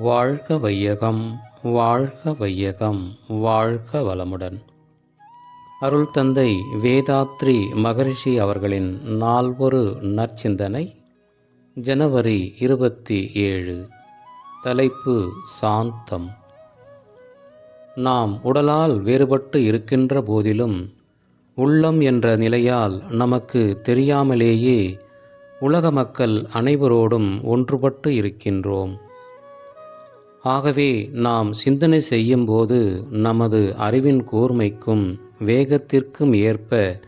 வாழ்க வையகம், வாழ்க வையகம், வாழ்க வளமுடன். அருள் தந்தை வேதாத்ரி மகரிஷி அவர்களின் நால்வொரு நற்சிந்தனை. ஜனவரி 27. தலைப்பு சாந்தம். நாம் உடலால் வேறுபட்டு இருக்கின்ற போதிலும் உள்ளம் என்ற நிலையால் நமக்கு தெரியாமலேயே உலக மக்கள் அனைவரோடும் ஒன்றுபட்டு இருக்கின்றோம். ஆகவே நாம் சிந்தனை செய்யும்போது நமது அறிவின் கூர்மைக்கும் வேகத்திற்கும் ஏற்ப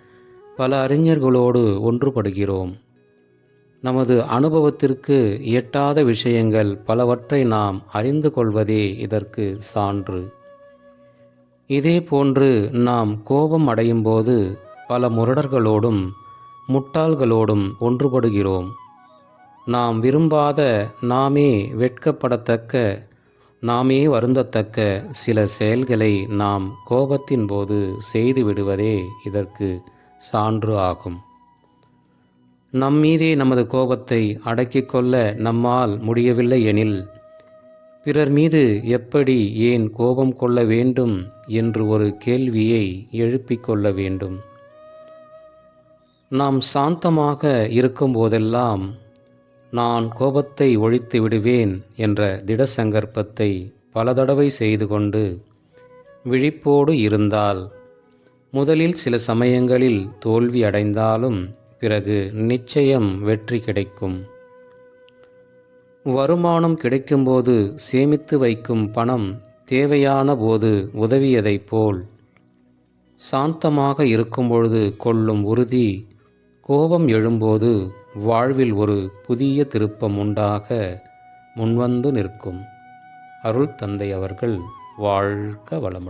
பல அறிஞர்களோடு ஒன்றுபடுகிறோம். நமது அனுபவத்திற்கு எட்டாத விஷயங்கள் பலவற்றை நாம் அறிந்து கொள்வதே இதற்கு சான்று. இதே போன்று நாம் கோபம் அடையும்போது பல முரடர்களோடும் முட்டாள்களோடும் ஒன்றுபடுகிறோம். நாம் விரும்பாத, நாமே வெட்கப்படத்தக்க, நாமே வருந்தத்தக்க சில செயல்களை நாம் கோபத்தின் போது செய்து விடுவதே இதற்கு சான்று ஆகும். நம்மீதே நமது கோபத்தை அடக்கிக் கொள்ள நம்மால் முடியவில்லை எனில் பிறர் மீது எப்படி ஏன் கோபம் கொள்ள வேண்டும் என்று ஒரு கேள்வியை எழுப்பிக் கொள்ள வேண்டும். நாம் சாந்தமாக இருக்கும்போதெல்லாம் நான் கோபத்தை ஒழித்து விடுவேன் என்ற திட சங்கற்பத்தை பல தடவை செய்து கொண்டு விழிப்போடு இருந்தால் முதலில் சில சமயங்களில் தோல்வி அடைந்தாலும் பிறகு நிச்சயம் வெற்றி கிடைக்கும். வருமானம் கிடைக்கும்போது சேமித்து வைக்கும் பணம் தேவையான போது உதவியதைப் போல் சாந்தமாக இருக்கும்பொழுது கொள்ளும் உறுதி கோபம் எழும்போது வாழ்வில் ஒரு புதிய திருப்பம் உண்டாக முன்வந்து நிற்கும். அருள் தந்தை அவர்கள் வாழ்க வளமுடன்.